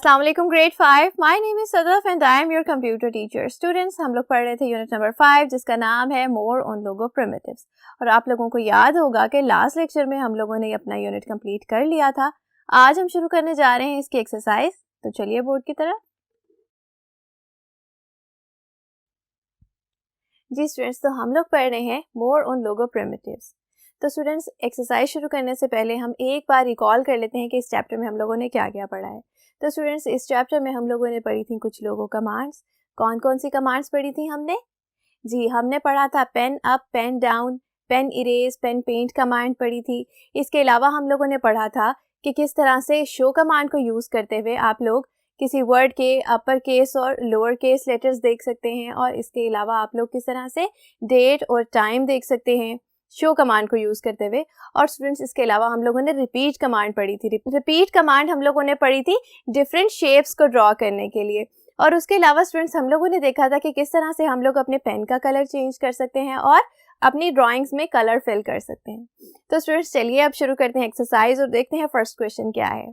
अस्सलाम वालेकुम grade 5। My name is Sadaf and I am your computer teacher. Students, हम लोग पढ़ रहे थे यूनिट नंबर 5 जिसका नाम है मोर ऑन लोगो प्रिमिटिव्स। और आप लोगों को याद होगा कि लास्ट लेक्चर में हम लोगों ने अपना यूनिट कंप्लीट कर लिया था। आज हम शुरू करने जा रहे हैं इसकी एक्सरसाइज। तो चलिए बोर्ड की तरफ। जी स्टूडेंट्स, तो हम लोग पढ़ रहे हैं मोर ऑन लोगो प्रिमिटिव्स। तो स्टूडेंट्स, एक्सरसाइज शुरू करने से पहले हम एक बार रिकॉल कर लेते हैं कि इस चैप्टर में हम लोगों ने क्या क्या पढ़ा है। तो स्टूडेंट्स, इस चैप्टर में हम लोगों ने पढ़ी थी कुछ लोगो कमांड्स। कौन कौन सी कमांड्स पढ़ी थी हमने? जी, हमने पढ़ा था pen up, pen down, pen erase, pen paint command पढ़ी थी। इसके अलावा हम लोगों ने पढ़ा था कि किस तरह से शो कमांड को यूज़ करते हुए आप लोग किसी वर्ड के अपर केस और लोअर केस लेटर्स देख सकते हैं, और इसके अलावा आप लोग किस तरह से डेट और टाइम देख सकते हैं शो कमांड को यूज़ करते हुए। और स्टूडेंट्स, इसके अलावा हम लोगों ने रिपीट कमांड पढ़ी थी। रिपीट कमांड हम लोगों ने पढ़ी थी डिफरेंट शेप्स को ड्रॉ करने के लिए। और उसके अलावा स्टूडेंट्स, हम लोगों ने देखा था कि किस तरह से हम लोग अपने पेन का कलर चेंज कर सकते हैं और अपनी ड्राइंग्स में कलर फिल कर सकते हैं। तो स्टूडेंट्स, चलिए अब शुरू करते हैं एक्सरसाइज और देखते हैं फर्स्ट क्वेश्चन क्या है।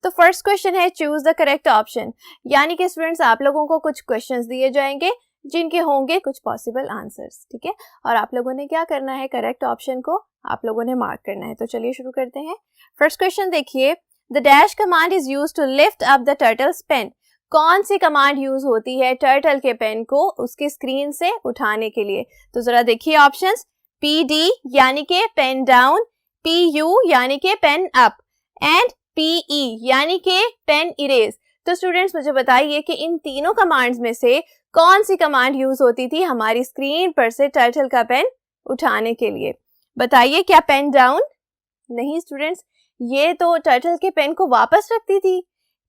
तो फर्स्ट क्वेश्चन है चूज द करेक्ट ऑप्शन। यानी कि स्टूडेंट्स, आप लोगों को कुछ क्वेश्चंस दिए जाएंगे जिनके होंगे कुछ पॉसिबल आंसर्स, ठीक है। और आप लोगों ने क्या करना है, करेक्ट ऑप्शन को आप लोगों ने मार्क करना है। तो चलिए शुरू करते हैं। फर्स्ट क्वेश्चन देखिए, the dash command is use to lift up the turtle's pen. कौन सी कमांड यूज होती है टर्टल के पेन को उसकी स्क्रीन से उठाने के लिए? तो जरा देखिए ऑप्शंस। PD यानी कि पेन डाउन, PU यानी कि पेन अप, एंड PE यानी कि पेन इरेज। तो स्टूडेंट्स, मुझे बताइए कि इन तीनों कमांड्स में से कौन सी कमांड यूज होती थी हमारी स्क्रीन पर से टर्टल का पेन उठाने के लिए? बताइए, क्या पेन डाउन? नहीं स्टूडेंट्स, ये तो टर्टल के पेन को वापस रखती थी।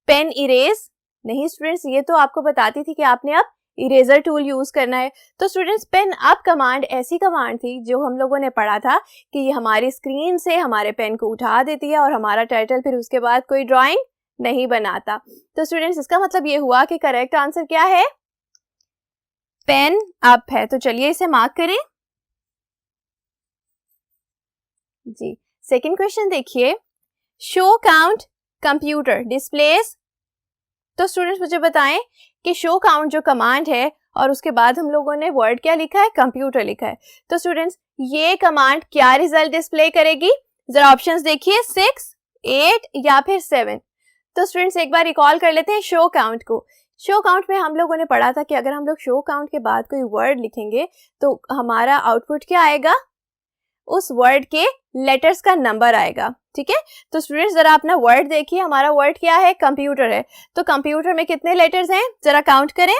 Pen erase? नहीं स्टूडेंट्स, ये तो आपको बताती थी कि आपने अब इरेजर टूल यूज करना है। तो स्टूडेंट्स, पेन अप कमांड ऐसी कमांड थी जो हम लोगों ने पढ़ा था कि ये हमारी स्क्रीन से हमारे पेन को उठा देती है और हमारा टर्टल फिर उसके बाद कोई ड्राइंग नहीं बनाता। तो स्टूडेंट्स, इसका मतलब ये हुआ कि करेक्ट आंसर क्या है? पेन अप है। तो चलिए इसे मार्क करें। जी, सेकंड क्वेश्चन देखिए, शो काउंट कंप्यूटर डिस्प्लेस। तो स्टूडेंट्स, मुझे बताएं कि शो काउंट जो कमांड है और उसके बाद हम लोगों ने वर्ड क्या लिखा है, कंप्यूटर लिखा है। तो स्टूडेंट्स, ये कमांड क्या रिजल्ट डिस्प्ले करेगी? जरा ऑप्शंस देखिए, 6, 8 या फिर 7। तो स्टूडेंट्स, एक बार रिकॉल कर लेते हैं शो काउंट को। शो काउंट में हम लोगों ने पढ़ा था कि अगर हम लोग शो काउंट के बाद कोई वर्ड लिखेंगे तो हमारा आउटपुट क्या आएगा? उस वर्ड के लेटर्स का नंबर आएगा, ठीक है। तो स्टूडेंट्स, जरा अपना वर्ड देखिए। हमारा वर्ड क्या है? कंप्यूटर है। तो कंप्यूटर में कितने लेटर्स हैं, जरा काउंट करें।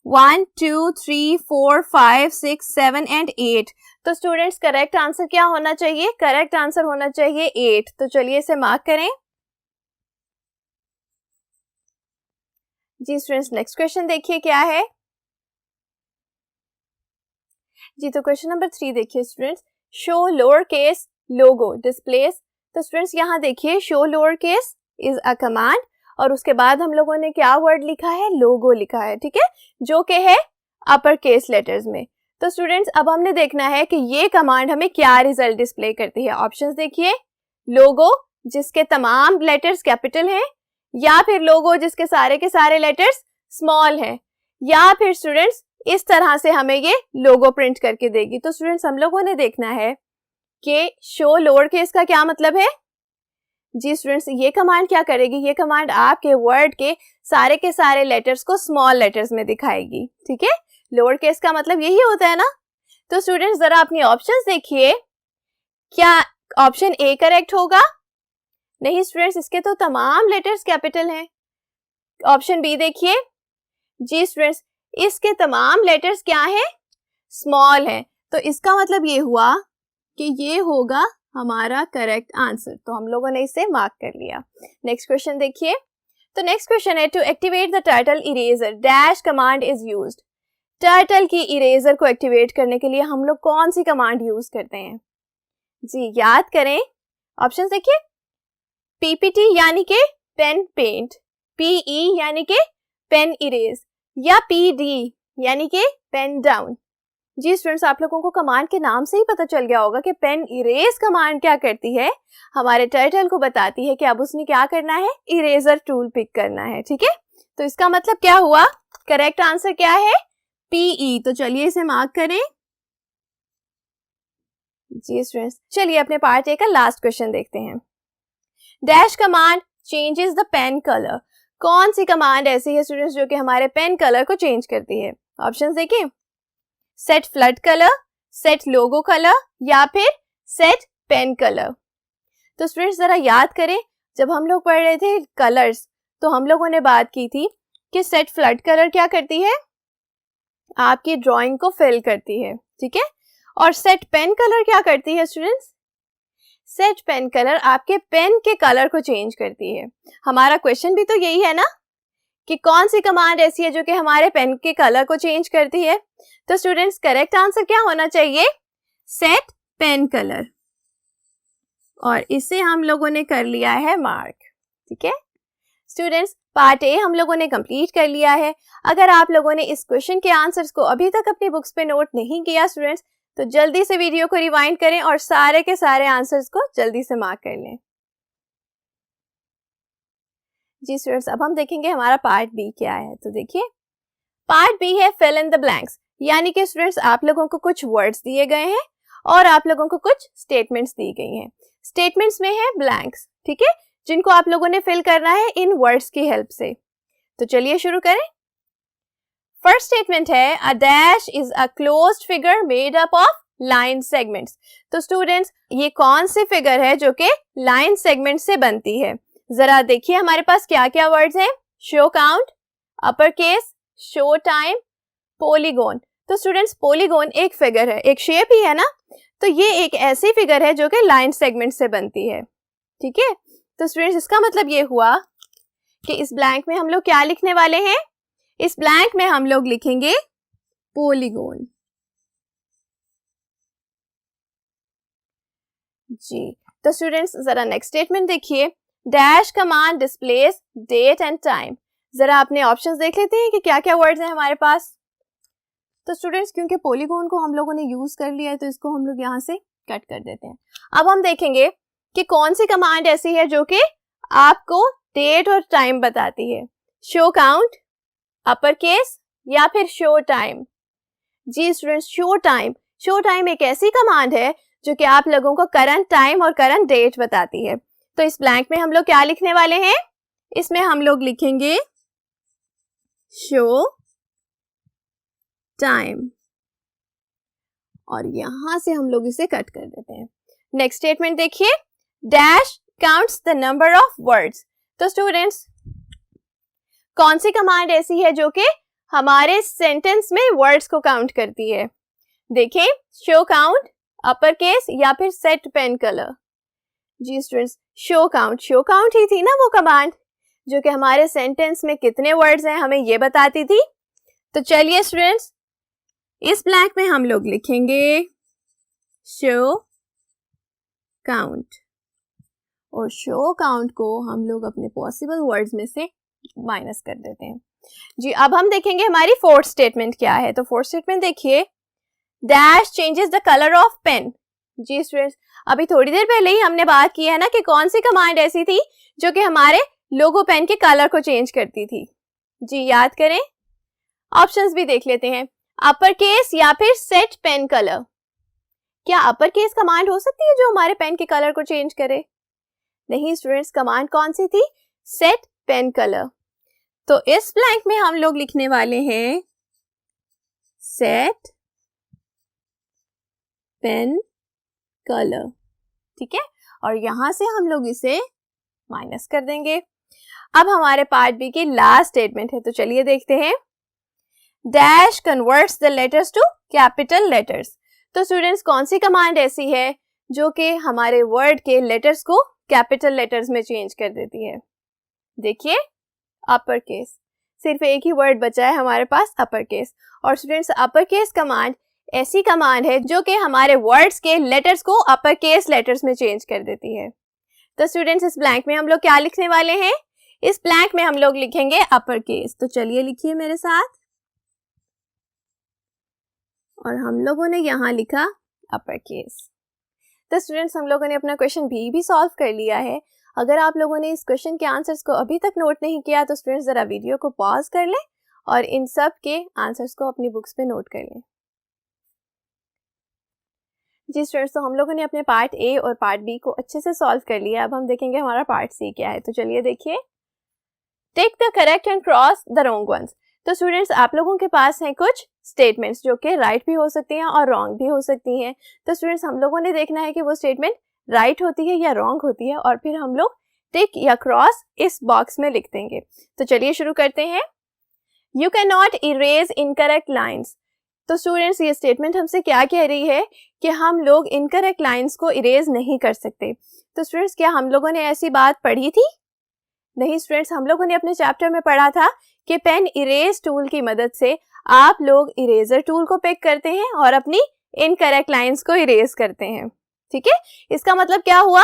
1 2 3 4 5 6 7 एंड 8। तो स्टूडेंट्स, करेक्ट आंसर क्या होना चाहिए? करेक्ट आंसर होना चाहिए 8। तो चलिए इसे मार्क करें। जी स्टूडेंट्स, नेक्स्ट क्वेश्चन देखिए क्या है। जी, तो क्वेश्चन नंबर 3 देखिए स्टूडेंट्स, शो लोअर केस लोगो डिस्प्लेस। तो स्टूडेंट्स, यहाँ देखिए show lower case is a command और उसके बाद हम लोगों ने क्या वर्ड लिखा है? लोगो लिखा है, ठीक है, जो कि है अपर केस लेटर्स में। तो स्टूडेंट्स, अब हमने देखना है कि ये कमांड हमें क्या रिजल्ट डिस्प्ले करती है। ऑप्शंस देखिए, लोगो जिसके तमाम लेटर्स कैपिटल हैं, या फिर लोगो जिसके सारे के सारे लेटर्स स्मॉल हैं, या फिर स्टूडेंट्स इस तरह से हमें ये लोगो प्रिंट करके देगी। तो स्टूडेंट्स, हम लोगों ने देखना है कि शो लोअर केस का क्या मतलब है। जी स्टूडेंट्स, ये कमांड क्या करेगी? ये कमांड आपके वर्ड के सारे लेटर्स को स्मॉल लेटर्स में दिखाएगी, ठीक है। लोअर केस का मतलब यही होता है ना। तो स्टूडेंट्स, जरा अपनी ऑप्शंस देखिए, क्या ऑप्शन ए करेक्ट होगा? नहीं स्टूडेंट्स, इसके तो तमाम लेटर्स कैपिटल हैं। ऑप्शन बी देखिए। जी स्टूडेंट्स, इसके तमाम लेटर्स क्या हैं? स्मॉल हैं। तो इसका मतलब ये हुआ कि ये होगा हमारा करेक्ट आंसर। तो हम लोगों ने इसे मार्क कर लिया। नेक्स्ट क्वेश्चन देखिए। तो नेक्स्ट क्वेश्चन है, to activate the turtle eraser dash command is used. Turtle की इरेजर को एक्टिवेट करने के लिए हम लोग कौन सी कमांड यूज करते हैं? जी, याद करें। ऑप्शन देखिए, PPT यानी कि पेन पेंट, PE यानी कि पेन इरेज, या PD यानी कि पेन डाउन। जी स्टूडेंट्स, आप लोगों को कमांड के नाम से ही पता चल गया होगा कि पेन इरेज कमांड क्या करती है, हमारे टर्टल को बताती है कि अब उसने क्या करना है, इरेजर टूल पिक करना है। ठीक है, तो इसका मतलब क्या हुआ, करेक्ट आंसर क्या है, पीई। तो चलिए इसे मार्क करें। जी स्टूडेंट्स, चलिए अपने पार्ट ए का लास्ट क्वेश्चन देखते हैं। Dash command changes the pen colour. कौन सी कमांड ऐसी है स्टूडेंट्स जो कि हमारे पेन कलर को चेंज करती है? ऑप्शंस देखिए, सेट फ्लड कलर, सेट लोगो कलर या फिर सेट पेन कलर। तो स्टूडेंट्स जरा याद करें, जब हम लोग पढ़ रहे थे कलर्स तो हम लोगों ने बात की थी कि सेट फ्लड कलर क्या करती है, आपकी ड्राइंग को फिल करती है। ठीक है, और सेट पेन कलर क्या करती है स्टूडेंट्स, सेट पेन कलर आपके पेन के कलर को चेंज करती है। हमारा क्वेश्चन भी तो यही है ना कि कौन सी कमांड ऐसी है जो कि हमारे पेन के कलर को चेंज करती है। तो स्टूडेंट्स करेक्ट आंसर क्या होना चाहिए, सेट पेन कलर, और इसे हम लोगों ने कर लिया है मार्क। ठीक है स्टूडेंट्स, पार्ट ए हम लोगों ने कंप्लीट कर लिया है। अगर आप लोगों ने इस क्वेश्चन के आंसर्स को अभी तक अपनी बुक्स पे नोट नहीं किया स्टूडेंट्स, तो जल्दी से वीडियो को रिवाइंड करें और सारे के सारे आंसर्स को जल्दी से मार्क कर लें। जी स्टूडेंट्स, अब हम देखेंगे हमारा पार्ट बी क्या है। तो देखिए पार्ट बी है फिल इन द ब्लैंक्स, यानी कि स्टूडेंट्स आप लोगों को कुछ वर्ड्स दिए गए हैं और आप लोगों को कुछ स्टेटमेंट्स दी गई हैं। स्टेटमेंट्स में है ब्लैंक्स, ठीक है, जिनको आप लोगों ने फिल करना है इन वर्ड्स की हेल्प से। तो चलिए शुरू करें। फर्स्ट स्टेटमेंट है a dash is a closed figure made up of line segments. तो स्टूडेंट्स ये कौन सी फिगर है जो कि लाइन सेगमेंट से बनती है? जरा देखिए हमारे पास क्या क्या वर्ड्स हैं, show count, upper case, show time, polygon. तो स्टूडेंट्स पॉलीगॉन एक फिगर है, एक शेप ही है ना, तो ये एक ऐसी फिगर है जो कि लाइन सेगमेंट से बनती है। ठीक है, तो स्टूडेंट्स इसका मतलब ये हुआ कि इस ब्लैंक में हम लोग क्या लिखने वाले हैं, इस ब्लैंक में हम लोग लिखेंगे पॉलीगॉन। जी, तो स्टूडेंट्स जरा नेक्स्ट स्टेटमेंट देखिए, dash command displays date and time. जरा अपने ऑप्शंस देख लेते हैं कि क्या क्या वर्ड्स हैं हमारे पास। तो स्टूडेंट्स क्योंकि पॉलीगॉन को हम लोगों ने यूज कर लिया है तो इसको हम लोग यहाँ से कट कर देते हैं। अब हम देखेंगे कि कौन सी कमांड ऐसी है जो कि आपको डेट और टाइम बताती है, शो काउंट, अपर केस या फिर शो टाइम। जी students show time, show time एक ऐसी कमांड है जो कि आप लोगों को करंट टाइम और करंट डेट बताती है। तो इस ब्लैंक में हम लोग क्या लिखने वाले हैं, इसमें हम लोग लिखेंगे शो टाइम, और यहां से हम लोग इसे कट कर देते हैं। नेक्स्ट स्टेटमेंट देखिए, dash counts the number of words. तो स्टूडेंट्स कौन सी कमांड ऐसी है जो कि हमारे सेंटेंस में वर्ड्स को काउंट करती है? देखें, शो काउंट, अपर केस या फिर सेट पेन कलर। जी स्टूडेंट्स शो काउंट ही थी ना वो कमांड जो कि हमारे सेंटेंस में कितने वर्ड्स हैं हमें ये बताती थी। तो चलिए स्टूडेंट्स इस ब्लैंक में हम लोग लिखेंगे शो काउंट, और शो काउंट को हम लोग अपने पॉसिबल वर्ड्स में से माइनस कर देते हैं। जी अब हम देखेंगे हमारी फोर्थ स्टेटमेंट क्या है। तो फोर्थ स्टेटमेंट देखिए, dash changes the colour of pen. जी स्टूडेंट्स अभी थोड़ी देर पहले ही हमने बात की है ना कि कौन सी कमांड ऐसी थी जो कि हमारे लोगो पेन के कलर को चेंज करती थी। जी याद करें, ऑप्शंस भी देख लेते हैं, अपर केस या फिर सेट पेन कलर। क्या अपर केस कमांड हो सकती है जो हमारे पेन के कलर को चेंज करे? नहीं स्टूडेंट्स, कमांड कौन सी थी, सेट पेन कलर। तो इस ब्लैंक में हम लोग लिखने वाले हैं सेट पेन कलर। ठीक है, और यहां से हम लोग इसे माइनस कर देंगे। अब हमारे पार्ट बी की लास्ट स्टेटमेंट है, तो चलिए देखते हैं, dash converts the letters to capital letters. तो स्टूडेंट्स कौन सी कमांड ऐसी है जो कि हमारे वर्ड के लेटर्स को कैपिटल लेटर्स में चेंज कर देती है? देखिए अपर केस, सिर्फ एक ही वर्ड बचा है हमारे पास, अपर केस। और स्टूडेंट्स अपर केस कमांड ऐसी कमांड है जो कि हमारे वर्ड्स के लेटर्स को अपर केस लेटर्स में चेंज कर देती है। तो स्टूडेंट्स इस ब्लैंक में हम लोग क्या लिखने वाले हैं, इस ब्लैंक में हम लोग लिखेंगे अपर केस। तो चलिए लिखिए मेरे साथ, और हम लोगों ने यहाँ लिखा अपर केस। तो स्टूडेंट्स हम लोगों ने अपना क्वेश्चन भी सॉल्व कर लिया है। अगर आप लोगों ने इस क्वेश्चन के आंसर्स को अभी तक नोट नहीं किया तो स्टूडेंट्स ज़रा वीडियो को पॉज कर लें और इन सब के आंसर्स को अपनी बुक्स पे नोट कर लें। जी स्टूडेंट्स, तो हम लोगों ने अपने पार्ट ए और पार्ट बी को अच्छे से सॉल्व कर लिया। अब हम देखेंगे हमारा पार्ट सी क्या है। तो चलिए देखिए, take the correct and cross the wrong ones. तो स्टूडेंट्स आप लोगों के पास हैं कुछ स्टेटमेंट्स जो कि राइट भी हो सकती हैं और रॉन्ग भी हो सकती हैं। तो स्टूडेंट्स हम लोगों ने देखना है कि वो स्टेटमेंट राइट होती है या रॉन्ग होती है और फिर हम लोग टिक या क्रॉस इस बॉक्स में लिख देंगे। तो चलिए शुरू करते हैं। You can not erase incorrect lines. तो स्टूडेंट्स ये स्टेटमेंट हमसे क्या कह रही है कि हम लोग इनकरेक्ट लाइन्स को इरेज नहीं कर सकते। तो स्टूडेंट्स क्या हम लोगों ने ऐसी बात पढ़ी थी? नहीं स्टूडेंट्स, हम लोगों ने अपने चैप्टर में पढ़ा था कि पेन इरेज टूल की मदद से आप लोग इरेजर टूल को पिक करते हैं और अपनी इनकरेक्ट लाइंस को इरेज करते हैं। ठीक है, इसका मतलब क्या हुआ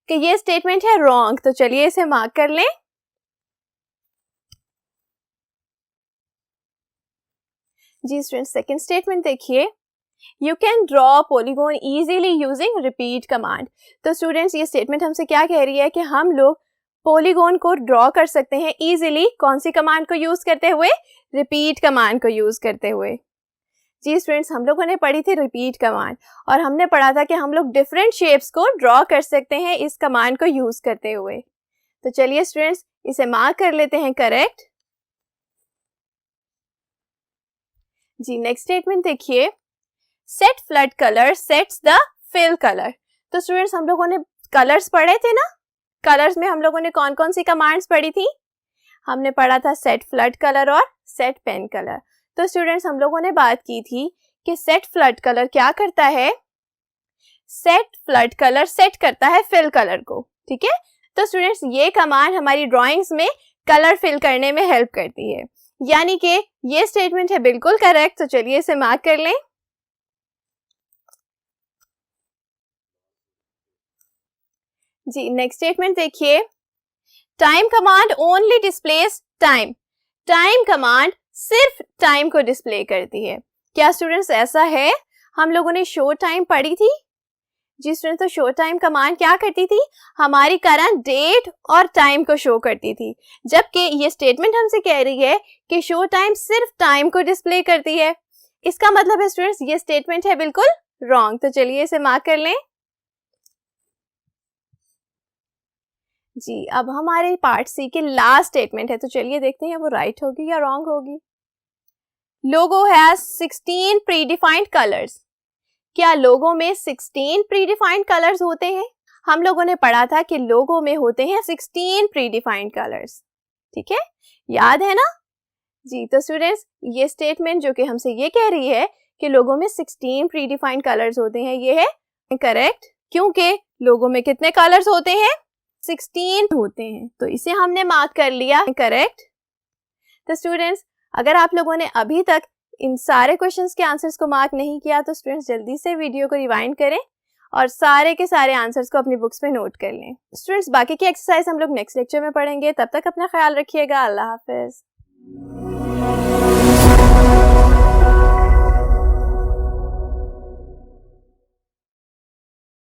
कि ये स्टेटमेंट है रॉन्ग। तो चलिए इसे मार्क कर लें। जी स्टूडेंट्स, सेकंड स्टेटमेंट देखिए, you can draw polygon easily using repeat command. तो स्टूडेंट्स ये स्टेटमेंट हमसे क्या कह रही है कि हम लोग पॉलीगॉन को ड्रॉ कर सकते हैं इजीली। कौन सी कमांड को यूज करते हुए? रिपीट कमांड को यूज करते हुए। जी स्टूडेंट्स, हम लोगों ने पढ़ी थी रिपीट कमांड और हमने पढ़ा था कि हम लोग डिफरेंट शेप्स को ड्रॉ कर सकते हैं इस कमांड को यूज करते हुए। तो चलिए स्टूडेंट्स इसे मार्क कर लेते हैं करेक्ट। जी नेक्स्ट स्टेटमेंट देखिए, set flood colour sets the fill colour. तो स्टूडेंट्स हम लोगों ने कलर्स पढ़े थे ना, कलर्स में हम लोगों ने कौन कौन सी कमांड्स पढ़ी थी? हमने पढ़ा था सेट फ्लड कलर और सेट पेन कलर। तो स्टूडेंट्स हम लोगों ने बात की थी कि सेट फ्लड कलर क्या करता है? सेट फ्लड कलर सेट करता है फिल कलर को। ठीक है, तो स्टूडेंट्स ये कमांड हमारी ड्राइंग्स में कलर फिल करने में हेल्प करती है, यानी कि ये स्टेटमेंट है बिल्कुल करेक्ट। तो चलिए इसे मार्क कर लें। जी नेक्स्ट स्टेटमेंट देखिए, time command only displace time. Time command सिर्फ टाइम को डिस्प्ले करती है। क्या स्टूडेंट्स ऐसा है? हम लोगों ने शो टाइम पढ़ी थी। जी स्टूडेंट्स, तो शो टाइम कमांड क्या करती थी? हमारी करंट डेट और टाइम को शो करती थी, जबकि ये स्टेटमेंट हमसे कह रही है कि शो टाइम सिर्फ टाइम को डिस्प्ले करती है। इसका मतलब है स्टूडेंट्स ये स्टेटमेंट है बिल्कुल रॉन्ग। तो चलिए इसे मार्क कर लें। जी अब हमारे पार्ट सी के लास्ट स्टेटमेंट है, तो चलिए देखते हैं वो राइट होगी या रॉन्ग होगी। लोगो हैज 16 प्रीडिफाइंड कलर्स। क्या लोगो में 16 प्रीडिफाइंड कलर्स होते हैं? हम लोगों ने पढ़ा था कि लोगो में होते हैं 16 प्रीडिफाइंड कलर्स। ठीक है, याद है ना? जी तो स्टूडेंट्स ये स्टेटमेंट जो कि हमसे ये कह रही है कि लोगो में 16 प्रीडिफाइंड कलर्स होते हैं, ये है करेक्ट, क्योंकि लोगो में कितने कलर्स होते हैं? 16 होते हैं। तो इसे हमने मार्क कर लिया करेक्ट। तो स्टूडेंट्स अगर आप लोगों ने अभी तक इन सारे क्वेश्चंस के आंसर्स को मार्क नहीं किया तो स्टूडेंट्स जल्दी से वीडियो को रिवाइंड करें और सारे के सारे आंसर्स को अपनी बुक्स में नोट कर लें। स्टूडेंट्स बाकी की एक्सरसाइज हम लोग नेक्स्ट लेक्चर में पढ़ेंगे। तब तक अपना ख्याल रखिएगा। अल्लाह हाफिज।